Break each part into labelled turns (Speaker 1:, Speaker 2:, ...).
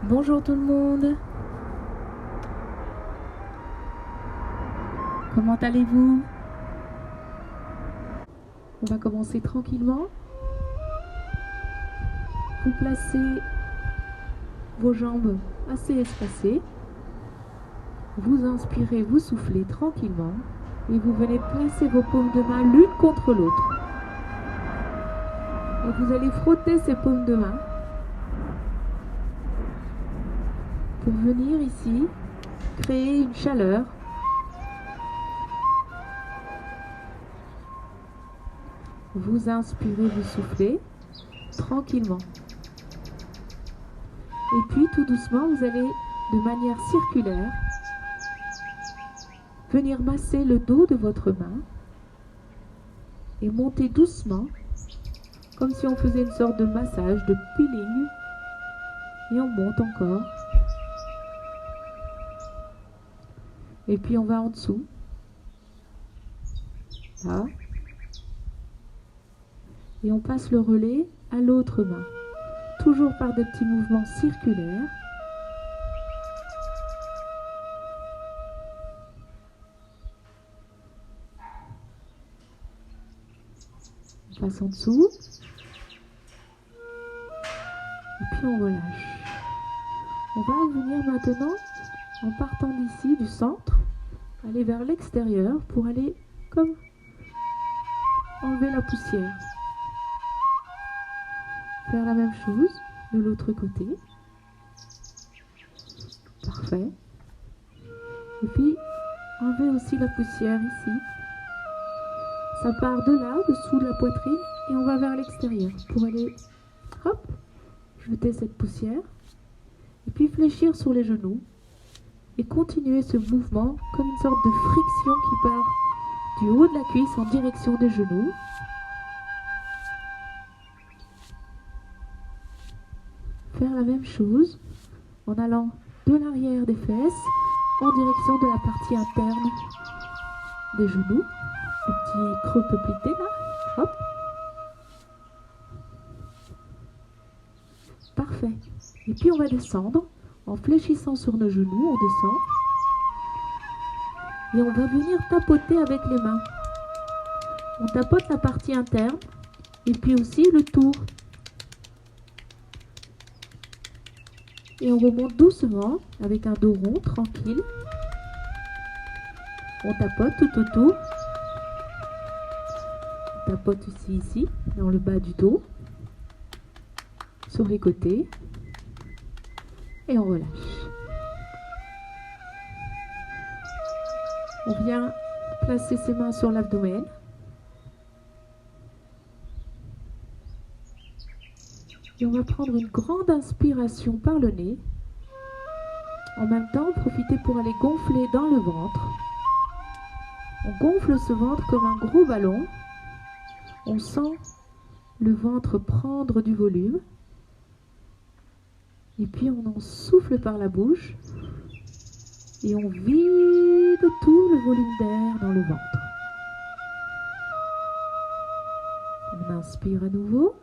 Speaker 1: Bonjour tout le monde. Comment allez-vous? On va commencer tranquillement. Vous placez vos jambes assez espacées. Vous inspirez, vous soufflez tranquillement. Et vous venez placer vos paumes de main l'une contre l'autre. Et vous allez frotter ces paumes de main pour venir ici créer une chaleur. Vous inspirez, vous soufflez tranquillement. Et puis tout doucement, vous allez de manière circulaire venir masser le dos de votre main et monter doucement, comme si on faisait une sorte de massage, de peeling. Et on monte encore. Et puis on va en dessous. Là. Et on passe le relais à l'autre main. Toujours par des petits mouvements circulaires. On passe en dessous. Et puis on relâche. On va venir maintenant, en partant d'ici, du centre, aller vers l'extérieur pour aller comme enlever la poussière. Faire la même chose de l'autre côté. Parfait. Et puis, enlever aussi la poussière ici. Ça part de là, dessous de la poitrine, et on va vers l'extérieur pour aller, hop, jeter cette poussière. Et puis fléchir sur les genoux. Et continuer ce mouvement comme une sorte de friction qui part du haut de la cuisse en direction des genoux. Faire la même chose en allant de l'arrière des fesses en direction de la partie interne des genoux. Le petit creux peuplité là. Hop. Parfait. Et puis on va descendre en fléchissant sur nos genoux. On descend. Et on va venir tapoter avec les mains. On tapote la partie interne et puis aussi le tour. Et on remonte doucement avec un dos rond, tranquille. On tapote tout autour. On tapote aussi ici, dans le bas du dos, sur les côtés. Et on relâche. On vient placer ses mains sur l'abdomen. Et on va prendre une grande inspiration par le nez. En même temps, profitez pour aller gonfler dans le ventre. On gonfle ce ventre comme un gros ballon. On sent le ventre prendre du volume. Et puis on en souffle par la bouche. Et on vide tout le volume d'air dans le ventre. On inspire à nouveau.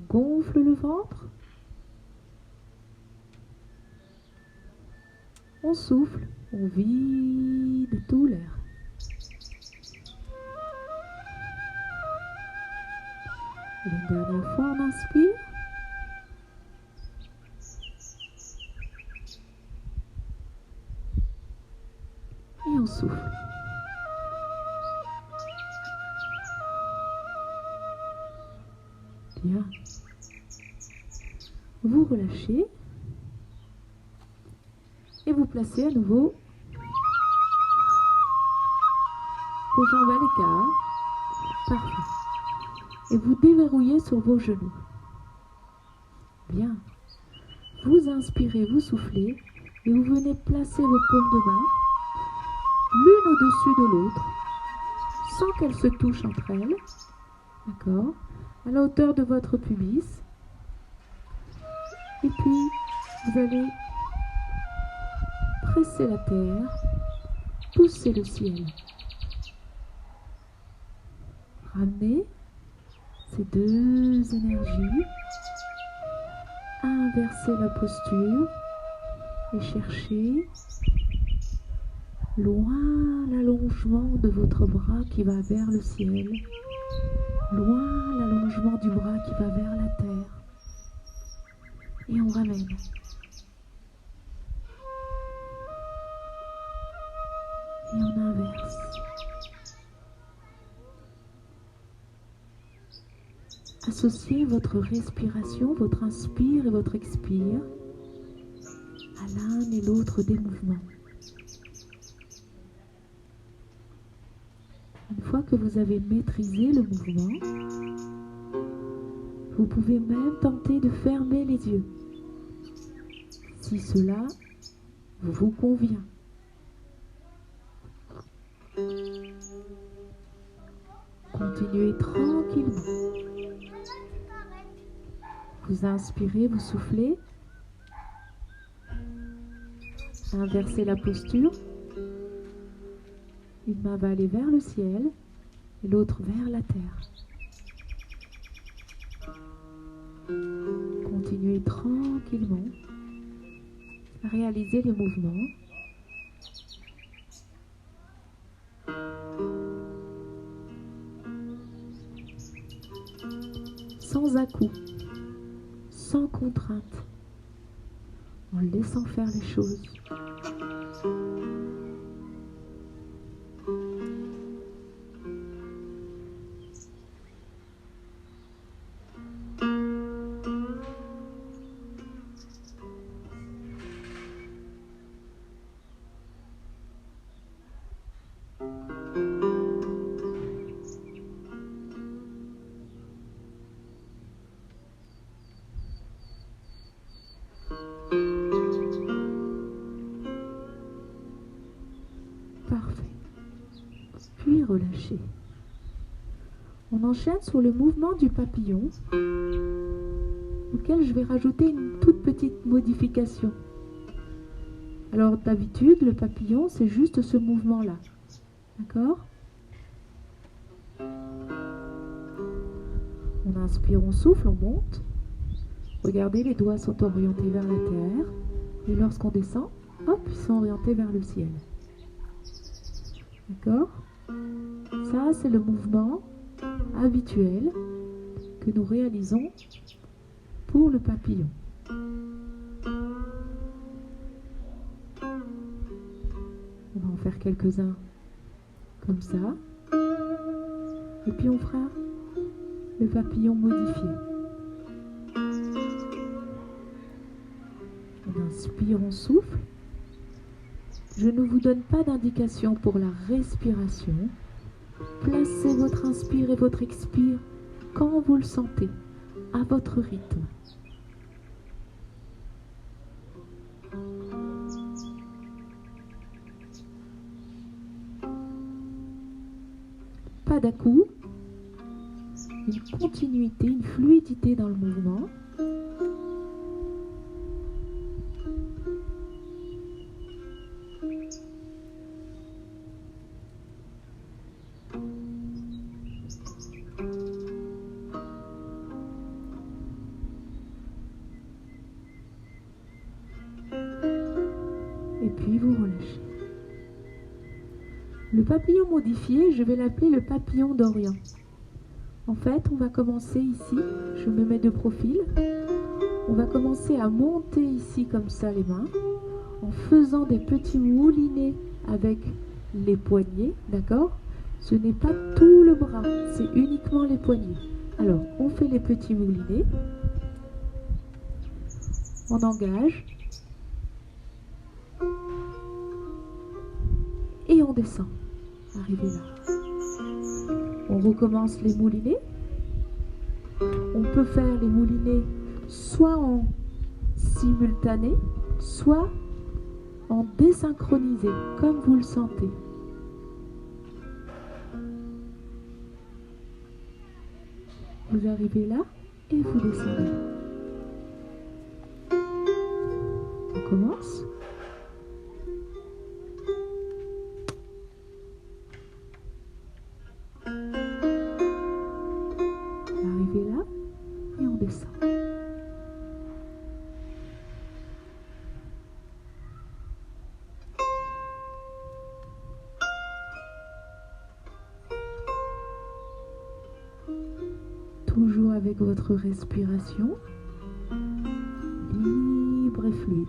Speaker 1: Gonfle le ventre. On souffle, on vide tout l'air. Une dernière fois, on inspire. Et on souffle. Bien. Vous relâchez. Et vous placez à nouveau vos jambes à l'écart. Parfait. Et vous déverrouillez sur vos genoux. Bien. Vous inspirez, vous soufflez. Et vous venez placer vos paumes de main l'une au-dessus de l'autre, sans qu'elles se touchent entre elles. D'accord? À la hauteur de votre pubis. Et puis, vous allez presser la terre, pousser le ciel. Ramenez ces deux énergies. inversez la posture et cherchez loin l'allongement de votre bras qui va vers le ciel, loin l'allongement du bras qui va vers la terre. Et on ramène. Et on inverse. Associez votre respiration, votre inspire et votre expire à l'un et l'autre des mouvements. Une fois que vous avez maîtrisé le mouvement, vous pouvez même tenter de fermer les yeux, si cela vous convient. Continuez tranquillement. Vous inspirez, vous soufflez. Inversez la posture. Une main va aller vers le ciel et l'autre vers la terre. Continuez tranquillement à réaliser les mouvements. Sans à-coups, sans contrainte, en laissant faire les choses. Parfait. Puis relâchez. On enchaîne sur le mouvement du papillon, auquel je vais rajouter une toute petite modification. Alors d'habitude, le papillon, c'est juste ce mouvement-là. D'accord ? On inspire, on souffle, on monte. Regardez, les doigts sont orientés vers la terre. Et lorsqu'on descend, hop, ils sont orientés vers le ciel. D'accord ? Ça, c'est le mouvement habituel que nous réalisons pour le papillon. On va en faire quelques-uns comme ça. Et puis on fera le papillon modifié. On inspire, on souffle. Je ne vous donne pas d'indication pour la respiration. Placez votre inspire et votre expire quand vous le sentez, à votre rythme. Pas d'à-coups, une continuité, une fluidité dans le mouvement. Et puis vous relâchez. Le papillon modifié, je vais l'appeler le papillon d'Orient. En fait, on va commencer ici, je me mets de profil. On va commencer à monter ici comme ça les mains, en faisant des petits moulinets avec les poignets, d'accord ? Ce n'est pas tout le bras, c'est uniquement les poignets. Alors, on fait les petits moulinets. On engage. Et on descend. Arrivé là. On recommence les moulinets. On peut faire les moulinets soit en simultané, soit en désynchronisé, comme vous le sentez. Vous arrivez là et vous descendez. On commence. Arrivé là et on descend. avec votre respiration, libre et fluide.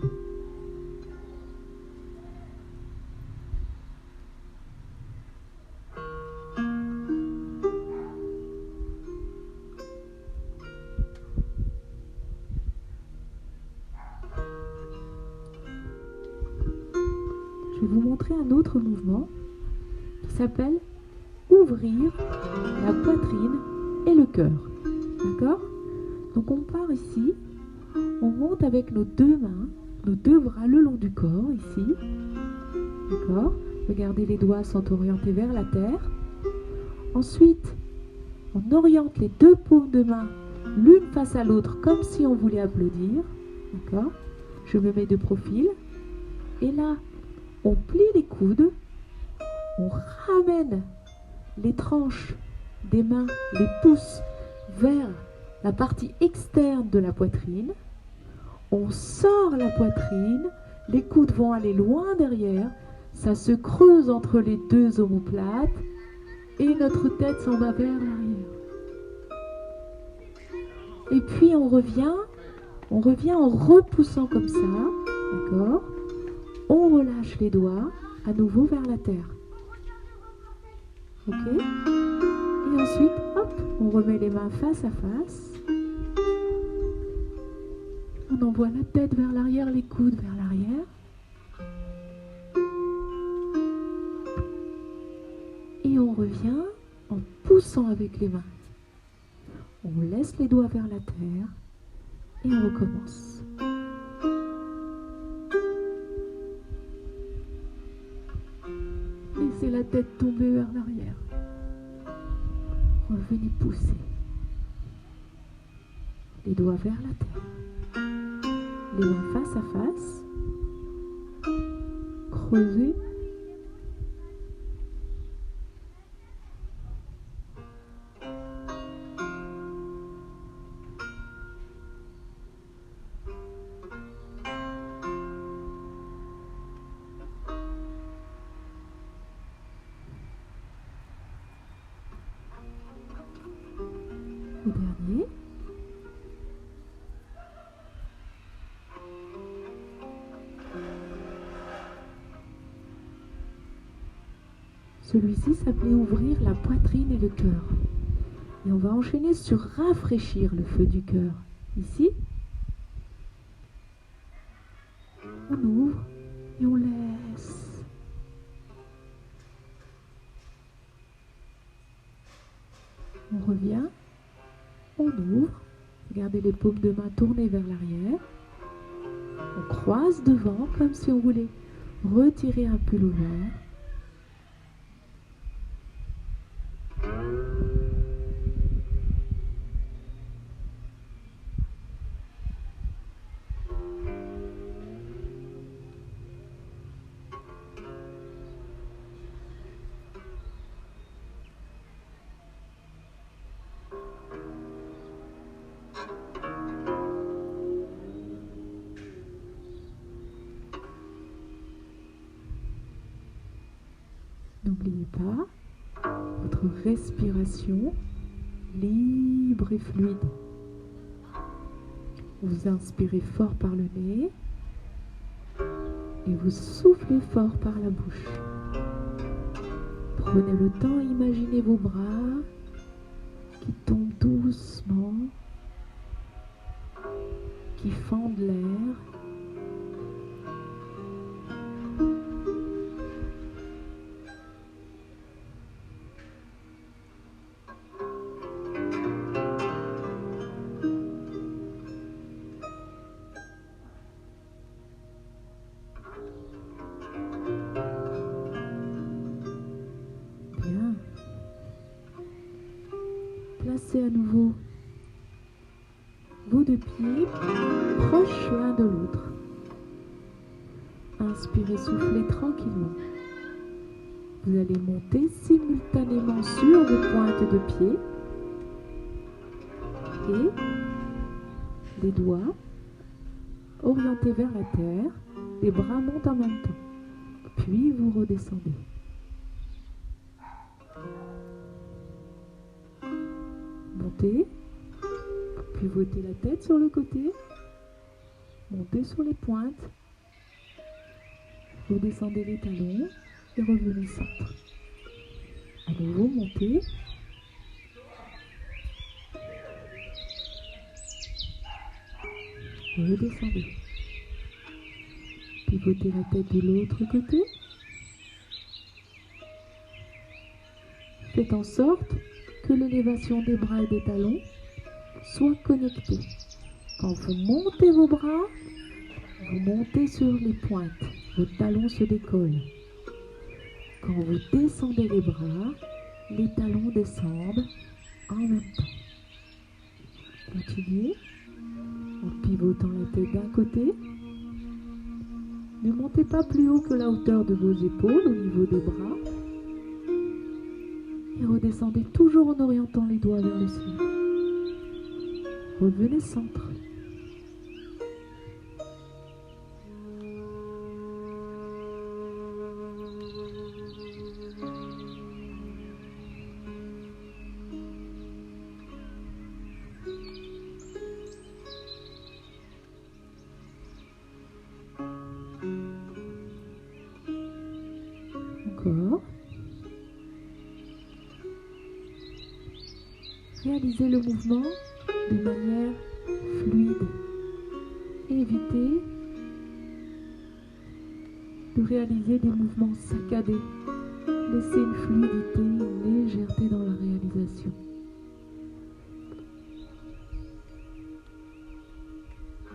Speaker 1: Je vais vous montrer un autre mouvement qui s'appelle ouvrir la poitrine et le cœur. D'accord? Donc on part ici, on monte avec nos deux mains, nos deux bras le long du corps ici. D'accord? Regardez, les doigts sont orientés vers la terre. Ensuite, on oriente les deux paumes de main l'une face à l'autre comme si on voulait applaudir. D'accord? Je me mets de profil. Et là, on plie les coudes, on ramène les tranches des mains, les pouces vers la partie externe de la poitrine. On sort la poitrine, les coudes vont aller loin derrière, ça se creuse entre les deux omoplates et notre tête s'en va vers l'arrière. Et puis on revient en repoussant comme ça, d'accord? On relâche les doigts, à nouveau vers la terre. Ok? Et ensuite, hop, on remet les mains face à face. On envoie la tête vers l'arrière, les coudes vers l'arrière. Et on revient en poussant avec les mains. On laisse les doigts vers la terre et on recommence. Laissez la tête tomber vers l'arrière. Revenez pousser. Les doigts vers la terre. Les mains face à face. Creusez. Le dernier. Celui-ci s'appelait ouvrir la poitrine et le cœur. Et on va enchaîner sur rafraîchir le feu du cœur. Ici, on ouvre et on laisse. On revient, on ouvre. Regardez les paumes de main tournées vers l'arrière. On croise devant comme si on voulait retirer un pull ouvert. N'oubliez pas votre respiration libre et fluide. Vous inspirez fort par le nez et vous soufflez fort par la bouche. Prenez le temps, imaginez vos bras qui tombent doucement, qui fendent l'air. Placez à nouveau vos deux pieds proches l'un de l'autre. Inspirez, soufflez tranquillement. Vous allez monter simultanément sur vos pointes de pied et les doigts orientés vers la terre, les bras montent en même temps. Puis vous redescendez. Montez, Pivotez la tête sur le côté. Montez sur les pointes. Redescendez les talons et revenez centre. À nouveau, montez. Redescendez. Pivotez la tête de l'autre côté. Faites en sorte que l'élévation des bras et des talons soit connectée. Quand vous montez vos bras, vous montez sur les pointes. Vos talons se décollent. Quand vous descendez les bras, les talons descendent en même temps. Continuez en pivotant la tête d'un côté. Ne montez pas plus haut que la hauteur de vos épaules au niveau des bras. Et redescendez toujours en orientant les doigts vers le ciel. Revenez centre. Encore. Réalisez le mouvement de manière fluide. Évitez de réaliser des mouvements saccadés. Laissez une fluidité, une légèreté dans la réalisation.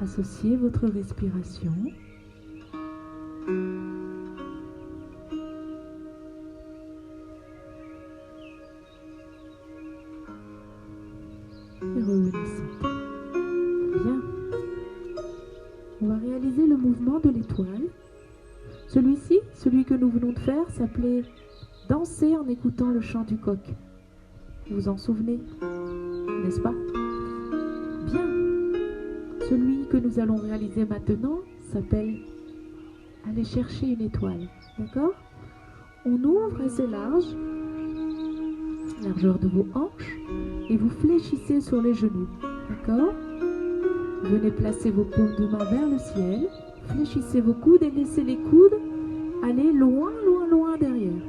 Speaker 1: Associez votre respiration et revenez centre. Bien. On va réaliser le mouvement de l'étoile. Celui-ci, celui que nous venons de faire, s'appelait « Danser en écoutant le chant du coq ». Vous vous en souvenez, n'est-ce pas? Bien. Celui que nous allons réaliser maintenant s'appelle « Aller chercher une étoile ». D'accord? On ouvre assez large, largeur de vos hanches, et vous fléchissez sur les genoux. D'accord? Venez placer vos paumes de main vers le ciel. Fléchissez vos coudes et laissez les coudes aller loin, loin, loin derrière.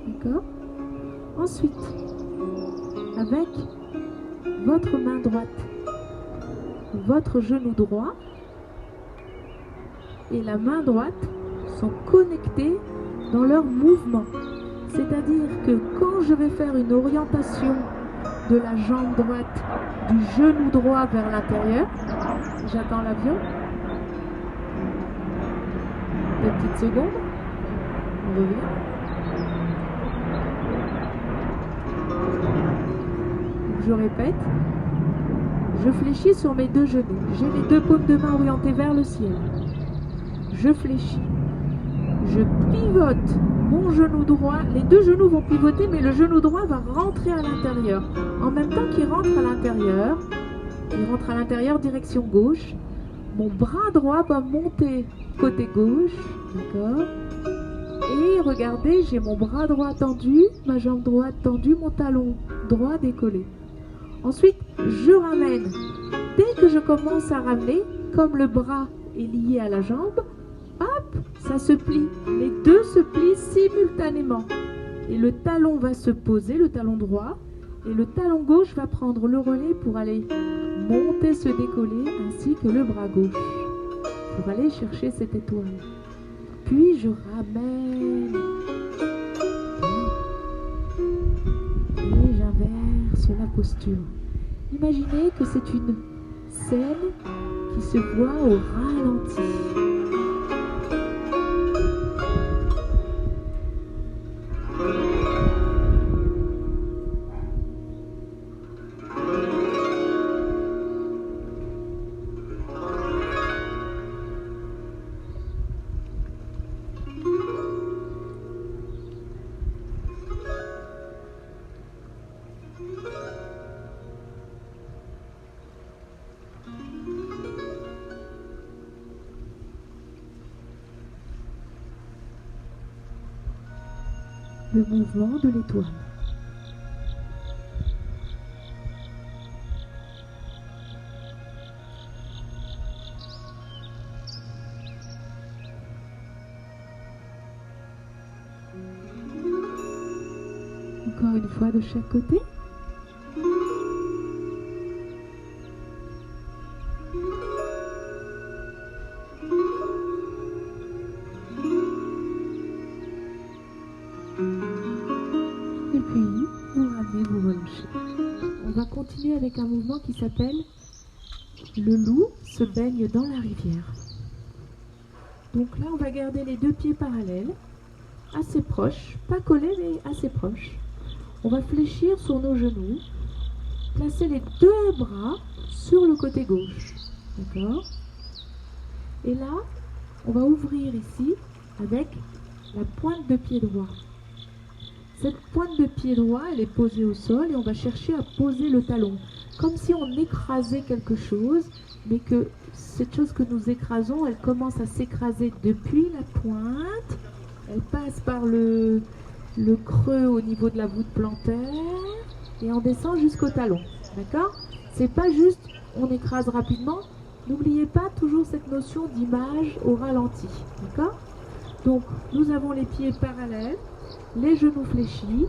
Speaker 1: D'accord? Ensuite, avec votre main droite, votre genou droit et la main droite sont connectés dans leur mouvement. C'est-à-dire que quand je vais faire une orientation de la jambe droite, du genou droit vers l'intérieur, j'attends l'avion. 2 petites secondes. On revient. Donc je répète. Je fléchis sur mes 2 genoux. J'ai les 2 paumes de main orientées vers le ciel. Je fléchis. Je pivote mon genou droit. Les 2 genoux vont pivoter, mais le genou droit va rentrer à l'intérieur. En même temps qu'il rentre à l'intérieur, il rentre à l'intérieur direction gauche. Mon bras droit va monter côté gauche, d'accord? Et regardez, j'ai mon bras droit tendu, ma jambe droite tendue, mon talon droit décollé. Ensuite, je ramène. Dès que je commence à ramener, comme le bras est lié à la jambe, hop, ça se plie. Les 2 se plient simultanément. Et le talon va se poser, le talon droit, et le talon gauche va prendre le relais pour aller monter, se décoller, ainsi que le bras gauche, pour aller chercher cette étoile. Puis je ramène. Et j'inverse la posture. Imaginez que c'est une scène qui se voit au ralenti. Le mouvement de l'étoile. Encore une fois de chaque côté. Et puis, vous ramenez, vous relâchez. On va continuer avec un mouvement qui s'appelle le loup se baigne dans la rivière. Donc là, on va garder les deux pieds parallèles, assez proches, pas collés, mais assez proches. On va fléchir sur nos genoux, placer les deux bras sur le côté gauche. D'accord? Et là, on va ouvrir ici avec la pointe de pied droit. Cette pointe de pied droit, elle est posée au sol et on va chercher à poser le talon. Comme si on écrasait quelque chose, mais que cette chose que nous écrasons, elle commence à s'écraser depuis la pointe. Elle passe par le creux au niveau de la voûte plantaire et on descend jusqu'au talon. D'accord? C'est pas juste on écrase rapidement. N'oubliez pas toujours cette notion d'image au ralenti. D'accord? Donc, nous avons les pieds parallèles, les genoux fléchis.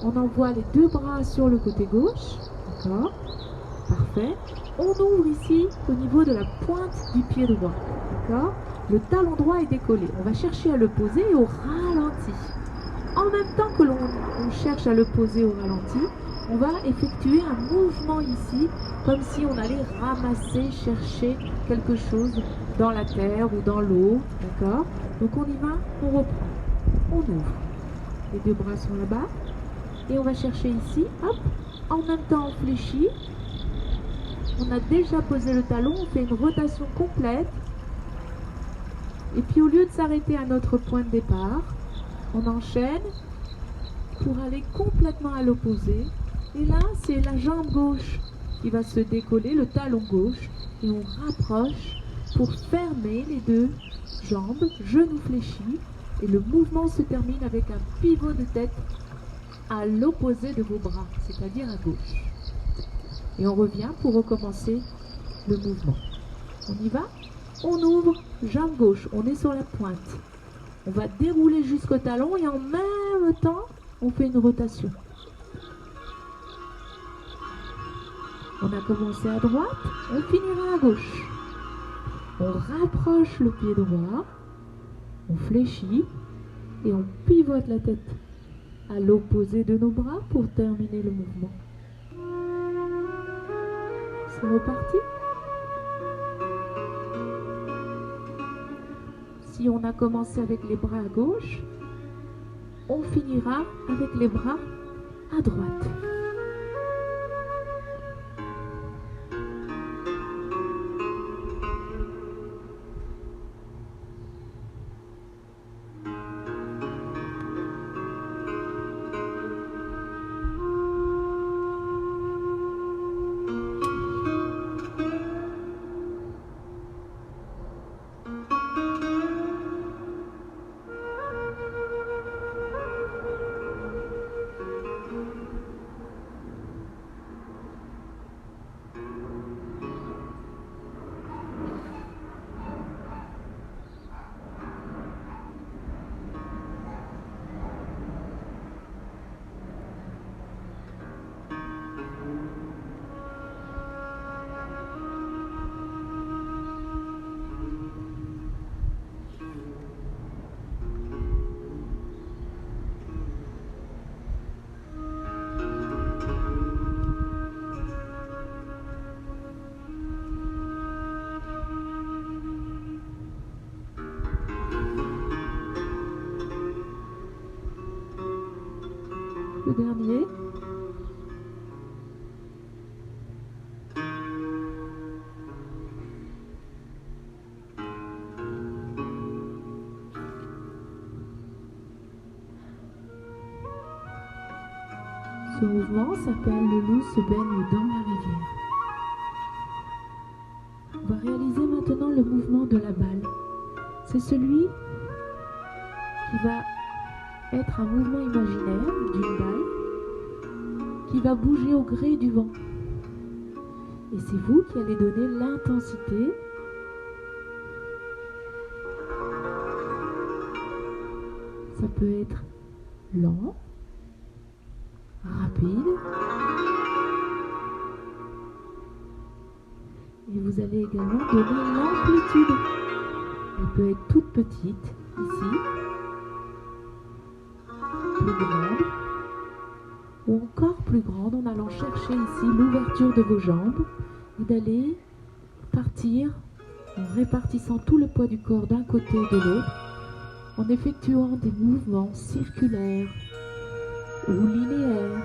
Speaker 1: On envoie les deux bras sur le côté gauche. D'accord? Parfait. On ouvre ici au niveau de la pointe du pied droit. D'accord? Le talon droit est décollé. On va chercher à le poser au ralenti. En même temps que l'on cherche à le poser au ralenti, on va effectuer un mouvement ici, comme si on allait ramasser, chercher quelque chose dans la terre ou dans l'eau. D'accord? Donc on y va, on reprend. On ouvre. Les deux bras sont là-bas. Et on va chercher ici, hop, en même temps on fléchit. On a déjà posé le talon, on fait une rotation complète. Et puis au lieu de s'arrêter à notre point de départ, on enchaîne pour aller complètement à l'opposé. Et là, c'est la jambe gauche qui va se décoller, le talon gauche. Et on rapproche pour fermer les deux jambes, genoux fléchis. Et le mouvement se termine avec un pivot de tête à l'opposé de vos bras, c'est-à-dire à gauche. Et on revient pour recommencer le mouvement. On y va? On ouvre, jambe gauche, on est sur la pointe. On va dérouler jusqu'au talon et en même temps, on fait une rotation. On a commencé à droite, on finira à gauche. On rapproche le pied droit, on fléchit et on pivote la tête à l'opposé de nos bras pour terminer le mouvement. C'est reparti. Si on a commencé avec les bras à gauche, on finira avec les bras à droite. Le dernier. Ce mouvement s'appelle le loup se baigne dans la rivière. On va réaliser maintenant le mouvement de la balle. C'est celui qui va être un mouvement imaginaire d'une balle qui va bouger au gré du vent. Et c'est vous qui allez donner l'intensité. Ça peut être lent, rapide. Et vous allez également donner l'amplitude. Elle peut être toute petite, ici, plus grande, ou encore plus grande en allant chercher ici l'ouverture de vos jambes et d'aller partir en répartissant tout le poids du corps d'un côté et de l'autre, en effectuant des mouvements circulaires ou linéaires,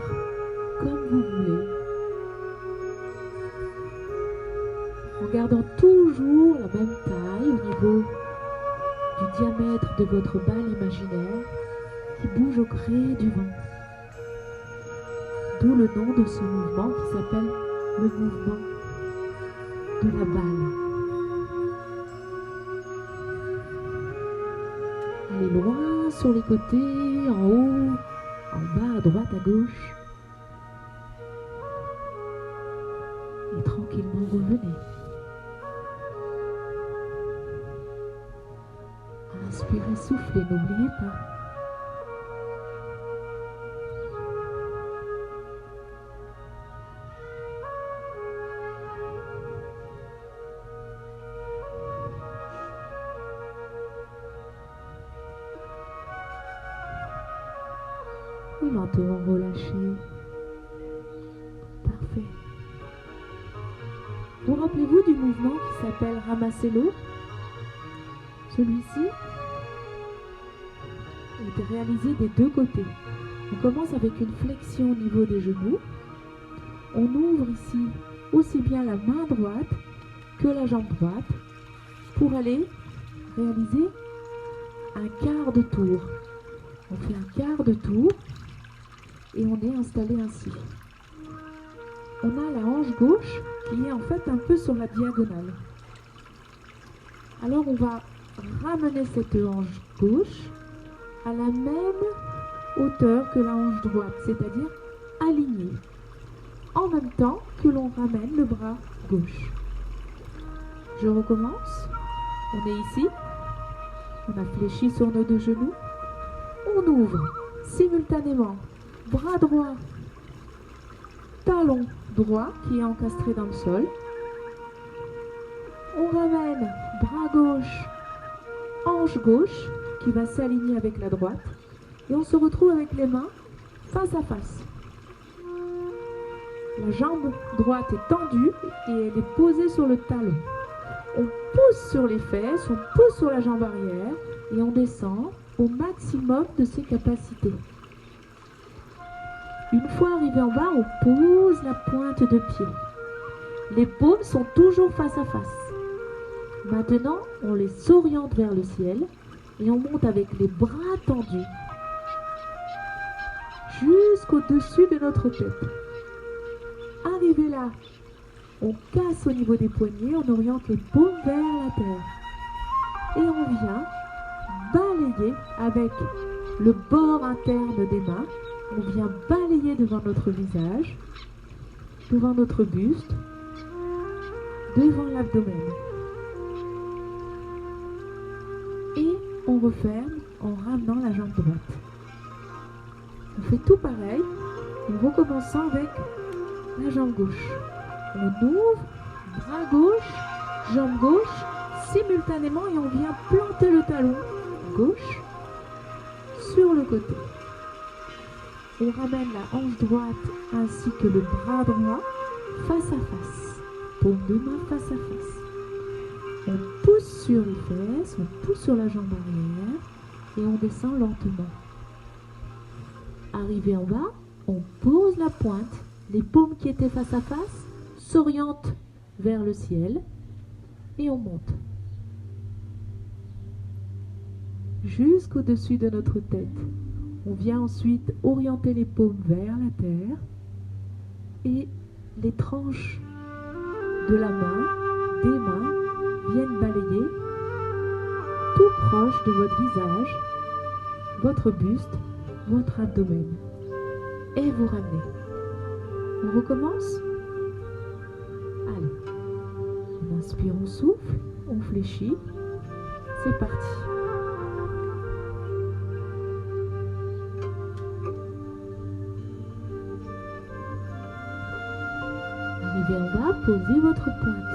Speaker 1: comme vous voulez, en gardant toujours la même taille au niveau du diamètre de votre balle imaginaire qui bouge au gré du vent. D'où le nom de ce mouvement qui s'appelle le mouvement de la balle. Allez loin sur les côtés, en haut, en bas, à droite, à gauche. Et tranquillement revenez. Inspirez, soufflez, n'oubliez pas. Et lentement relâchez. Parfait. Vous rappelez-vous du mouvement qui s'appelle ramasser l'eau? Celui-ci est réalisé des deux côtés. On commence avec une flexion au niveau des genoux. On ouvre ici aussi bien la main droite que la jambe droite pour aller réaliser un quart de tour. On fait un quart de tour et on est installé ainsi. On a la hanche gauche qui est en fait un peu sur la diagonale. Alors on va ramener cette hanche gauche à la même hauteur que la hanche droite, c'est-à-dire alignée, en même temps que l'on ramène le bras gauche. Je recommence. On est ici. On a fléchi sur nos deux genoux. On ouvre simultanément bras droit, talon droit qui est encastré dans le sol. On ramène bras gauche, hanche gauche qui va s'aligner avec la droite. Et on se retrouve avec les mains face à face. La jambe droite est tendue et elle est posée sur le talon. On pousse sur les fesses, on pousse sur la jambe arrière et on descend au maximum de ses capacités. Une fois arrivé en bas, on pose la pointe de pied. Les paumes sont toujours face à face. Maintenant, on les s'oriente vers le ciel et on monte avec les bras tendus jusqu'au-dessus de notre tête. Arrivé là, on casse au niveau des poignets, on oriente les paumes vers la terre. Et on vient balayer avec le bord interne des mains. On vient balayer devant notre visage, devant notre buste, devant l'abdomen. Et on referme en ramenant la jambe droite. On fait tout pareil en recommençant avec la jambe gauche. On ouvre, bras gauche, jambe gauche, simultanément et on vient planter le talon gauche sur le côté. On ramène la hanche droite ainsi que le bras droit face à face. Paume de main face à face. On pousse sur les fesses, on pousse sur la jambe arrière et on descend lentement. Arrivé en bas, on pose la pointe. Les paumes qui étaient face à face s'orientent vers le ciel et on monte jusqu'au-dessus de notre tête. On vient ensuite orienter les paumes vers la terre et les tranches de la main, des mains, viennent balayer tout proche de votre visage, votre buste, votre abdomen. Et vous ramenez. On recommence? Allez. On inspire, on souffle, on fléchit. C'est parti. posez votre pointe.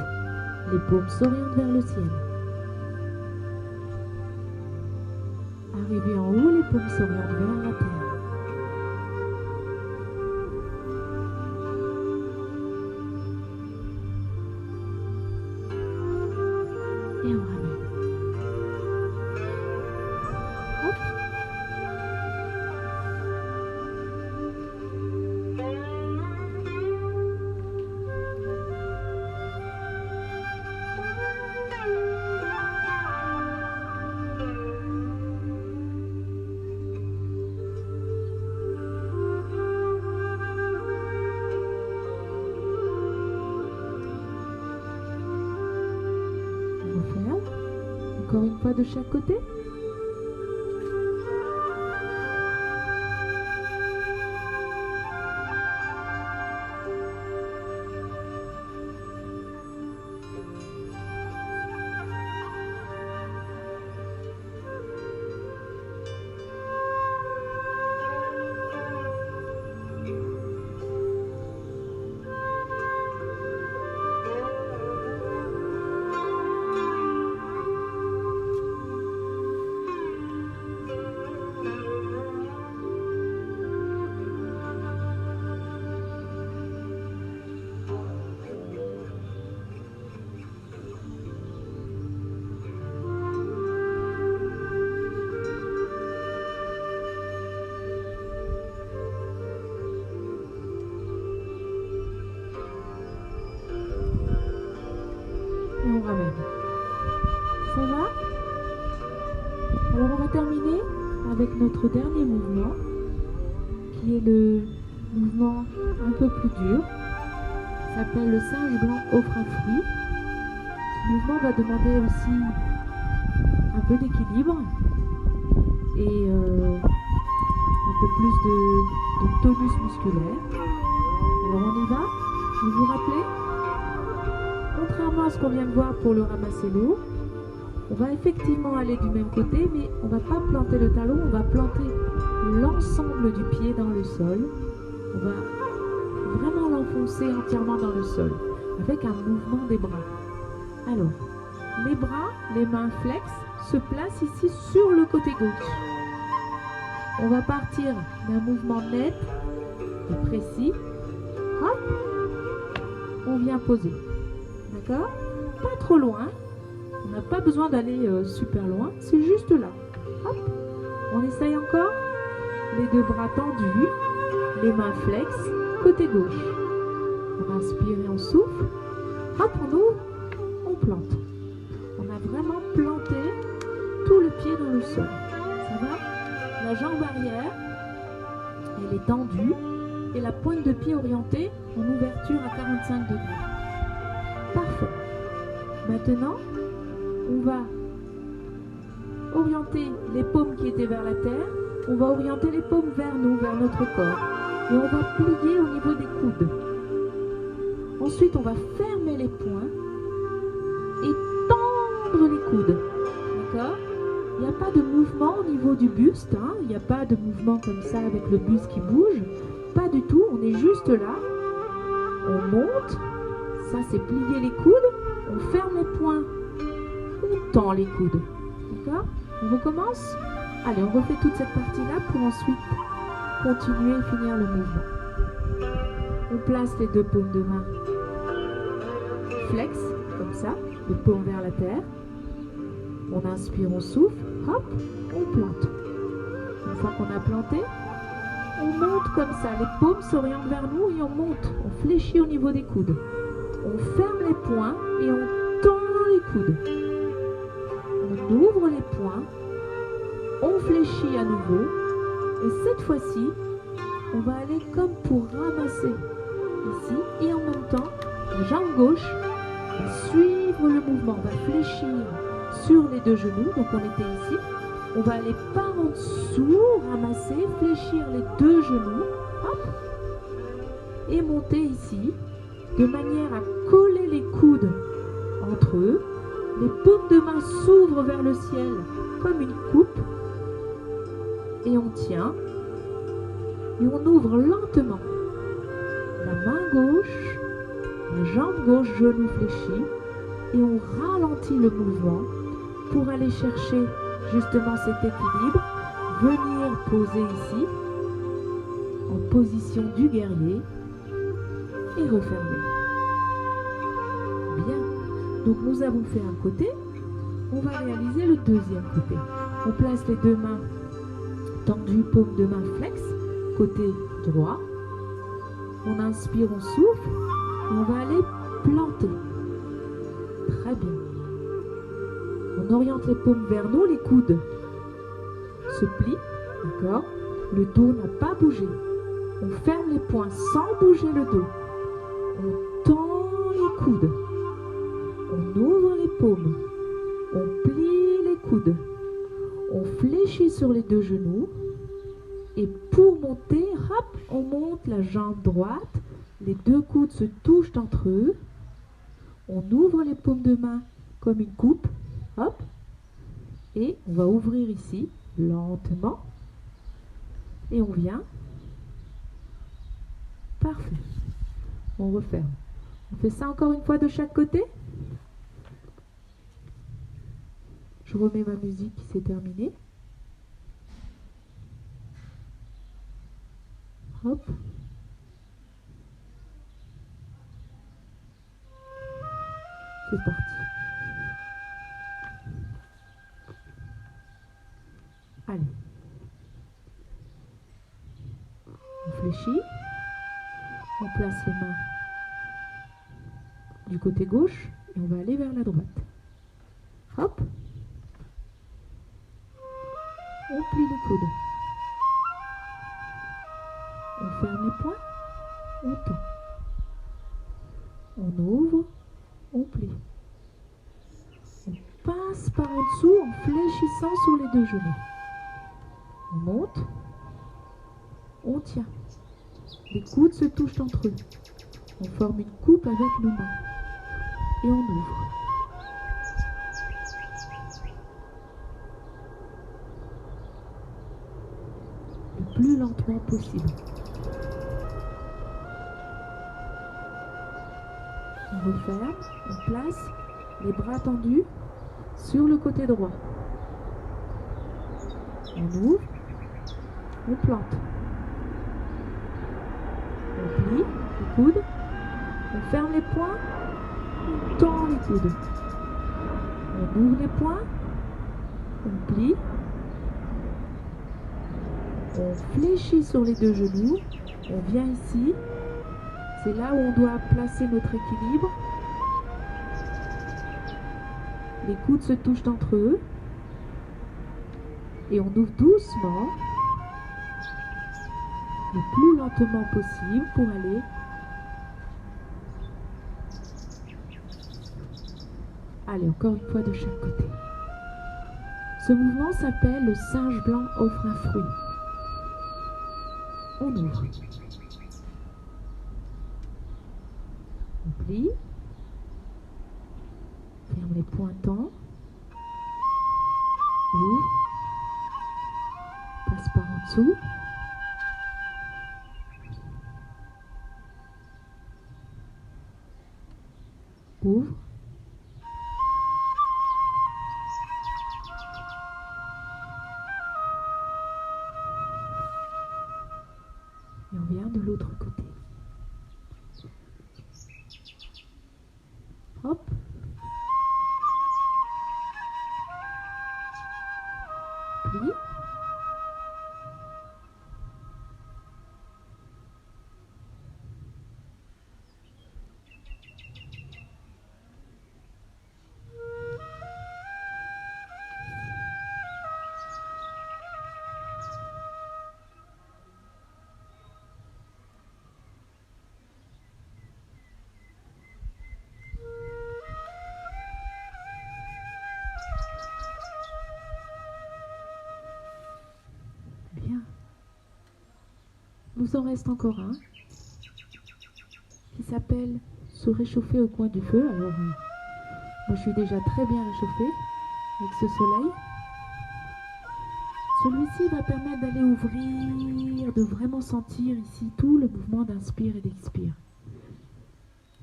Speaker 1: Les paumes s'orientent vers le ciel. Arrivé en haut, les paumes s'orientent vers la terre. Et on ramène. Hop. Encore une fois de chaque côté. Et on ramène. Ça va? Alors on va terminer avec notre dernier mouvement, qui est le mouvement un peu plus dur. Ça s'appelle le singe blanc offre un fruit. Ce mouvement va demander aussi un peu d'équilibre et un peu plus de tonus musculaire. Alors on y va? Vous vous rappelez? Contrairement à ce qu'on vient de voir pour le ramasser l'eau, on va effectivement aller du même côté, mais on ne va pas planter le talon, on va planter l'ensemble du pied dans le sol. On va vraiment l'enfoncer entièrement dans le sol, avec un mouvement des bras. Alors, les bras, les mains flex, se placent ici sur le côté gauche. On va partir d'un mouvement net et précis. Hop, on vient poser. D'accord? Pas trop loin. On n'a pas besoin d'aller super loin. C'est juste là. Hop. On essaye encore. Les deux bras tendus. Les mains flex. Côté gauche. On inspire et on souffle. Hop, on ouvre. On plante. On a vraiment planté tout le pied dans le sol. Ça va? La jambe arrière, elle est tendue. Et la pointe de pied orientée en ouverture à 45 degrés. Parfait. Maintenant, on va orienter les paumes qui étaient vers la terre. On va orienter les paumes vers nous, vers notre corps. Et on va plier au niveau des coudes. Ensuite, on va fermer les poings et tendre les coudes. D'accord? Il n'y a pas de mouvement au niveau du buste. Hein? Il n'y a pas de mouvement comme ça avec le buste qui bouge. Pas du tout. On est juste là. On monte. Ça, c'est plier les coudes. On ferme les poings. On tend les coudes. D'accord? On recommence? Allez, on refait toute cette partie-là pour ensuite continuer et finir le mouvement. On place les deux paumes de main. Flex, comme ça. Les paumes vers la terre. On inspire, on souffle. Hop, on plante. Une fois qu'on a planté, on monte comme ça. Les paumes s'orientent vers nous et on monte. On fléchit au niveau des coudes. On ferme les poings et on tend les coudes. On ouvre les poings. On fléchit à nouveau. Et cette fois-ci, on va aller comme pour ramasser ici. Et en même temps, la jambe gauche va suivre le mouvement. On va fléchir sur les deux genoux. Donc on était ici. On va aller par en dessous, ramasser, fléchir les deux genoux. Hop. Et monter ici. De manière à coller les coudes entre eux. Les paumes de main s'ouvrent vers le ciel comme une coupe. Et on tient. Et on ouvre lentement la main gauche, La jambe gauche, genou fléchi, et on ralentit le mouvement pour aller chercher justement cet équilibre, venir poser ici, en position du guerrier, et refermer. Bien, donc nous avons fait un côté, on va réaliser le deuxième côté. On place les deux mains tendues, paume de main flex, côté droit. On inspire, on souffle, et on va aller planter. Très bien. On oriente les paumes vers nous, les coudes se plient, d'accord? Le dos n'a pas bougé. On ferme les poings sans bouger le dos. On tend les coudes. On ouvre les paumes. On plie les coudes. On fléchit sur les deux genoux. Et pour monter, hop, on monte la jambe droite. Les deux coudes se touchent entre eux. On ouvre les paumes de main comme une coupe. Hop. Et on va ouvrir ici, lentement. Et on vient. Parfait. On referme. On fait ça encore une fois de chaque côté. Je remets ma musique qui s'est terminée. Hop. C'est parti. Allez. On fléchit. On place les mains du côté gauche et on va aller vers la droite. Hop. On plie les coudes. On ferme les poings. On tend. On ouvre. On plie. On passe par en dessous en fléchissant sur les deux genoux. On monte. On tient. Les coudes se touchent entre eux. On forme une coupe avec nos mains. Et on ouvre. Le plus lentement possible. On referme, on place les bras tendus sur le côté droit. On ouvre, on plante. On plie les coudes, on ferme les poings, on tend les coudes. On ouvre les poings, on plie, on fléchit sur les deux genoux, on vient ici. C'est là où on doit placer notre équilibre. Les coudes se touchent entre eux. Et on ouvre doucement, le plus lentement possible pour aller. Allez, encore une fois de chaque côté. Ce mouvement s'appelle le singe blanc offre un fruit. On ouvre. On plie, ferme les pointants, ouvre, passe par en dessous, ouvre, et on vient de l'autre côté. Hop. Plie. Bien. Nous en reste encore un qui s'appelle se réchauffer au coin du feu. Alors, moi je suis déjà très bien réchauffée avec ce soleil. Celui-ci va permettre d'aller ouvrir, de vraiment sentir ici tout le mouvement d'inspire et d'expire.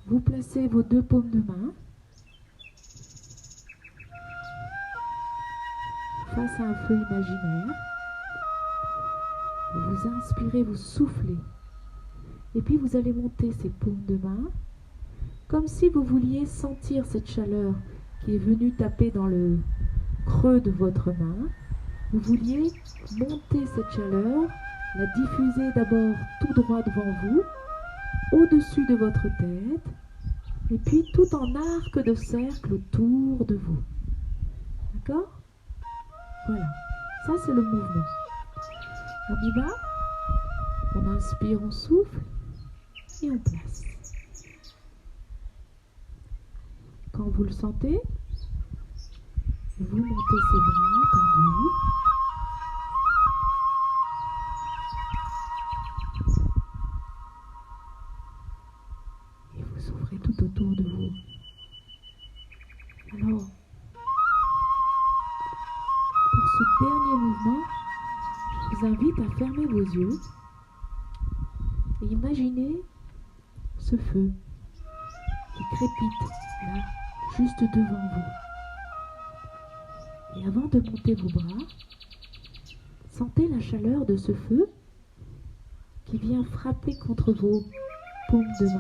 Speaker 1: Vous placez vos deux paumes de main face à un feu imaginaire. Vous inspirez, vous soufflez. Et puis vous allez monter ces paumes de main comme si vous vouliez sentir cette chaleur qui est venue taper dans le creux de votre main. Vous vouliez monter cette chaleur, la diffuser d'abord tout droit devant vous, au-dessus de votre tête, et puis tout en arc de cercle autour de vous. D'accord? Voilà, ça c'est le mouvement. On y va? On inspire, on souffle et on place. Quand vous le sentez, vous montez ses bras tendus. Et vous ouvrez tout autour de vous. Alors, pour ce dernier mouvement, je vous invite à fermer vos yeux et imaginez ce feu qui crépite là, juste devant vous. Et avant de monter vos bras, sentez la chaleur de ce feu qui vient frapper contre vos paumes de main.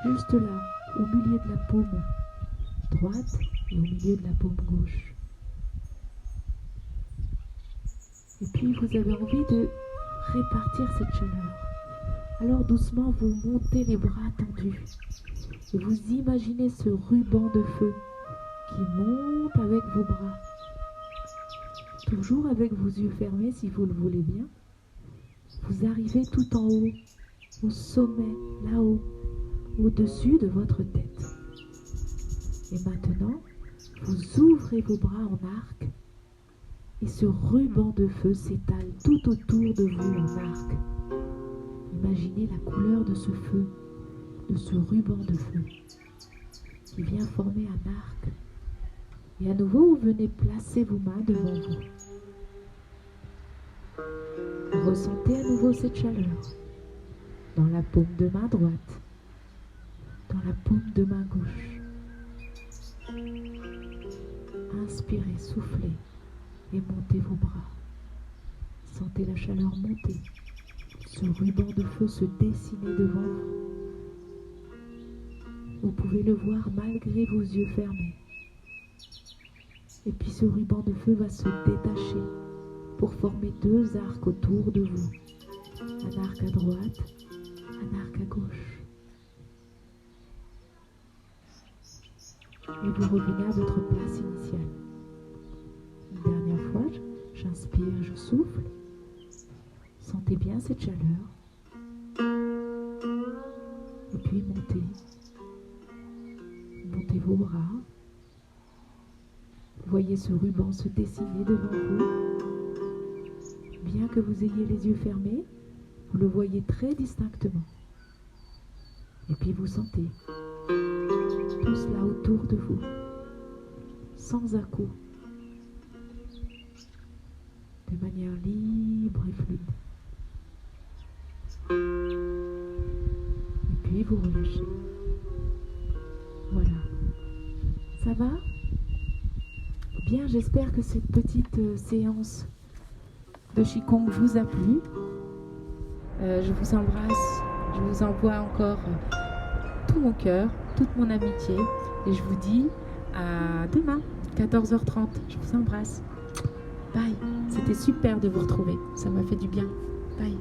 Speaker 1: Juste là, au milieu de la paume droite et au milieu de la paume gauche. Et puis vous avez envie de répartir cette chaleur. Alors doucement vous montez les bras tendus et vous imaginez ce ruban de feu qui monte avec vos bras. Toujours avec vos yeux fermés si vous le voulez bien. Vous arrivez tout en haut, au sommet, là-haut, au-dessus de votre tête. Et maintenant, vous ouvrez vos bras en arc et ce ruban de feu s'étale tout autour de vous en arc. Imaginez la couleur de ce feu, de ce ruban de feu qui vient former un arc. Et à nouveau, vous venez placer vos mains devant vous. Ressentez à nouveau cette chaleur dans la paume de main droite, dans la paume de main gauche. Inspirez, soufflez et montez vos bras. Sentez la chaleur monter, ce ruban de feu se dessiner devant vous. Vous pouvez le voir malgré vos yeux fermés. Et puis ce ruban de feu va se détacher pour former deux arcs autour de vous. Un arc à droite, un arc à gauche. Et vous revenez à votre place initiale. Une dernière fois, j'inspire, je souffle. Sentez bien cette chaleur. Et puis montez. Montez vos bras. Voyez ce ruban se dessiner devant vous. Bien que vous ayez les yeux fermés, vous le voyez très distinctement. Et puis vous sentez tout cela autour de vous, sans à-coups, de manière libre et fluide. Et puis vous relâchez. Voilà. Ça va ? Bien, j'espère que cette petite séance de Qigong vous a plu. Je vous embrasse, je vous envoie encore tout mon cœur, toute mon amitié et je vous dis à demain, 14h30. Je vous embrasse. Bye. C'était super de vous retrouver. Ça m'a fait du bien. Bye.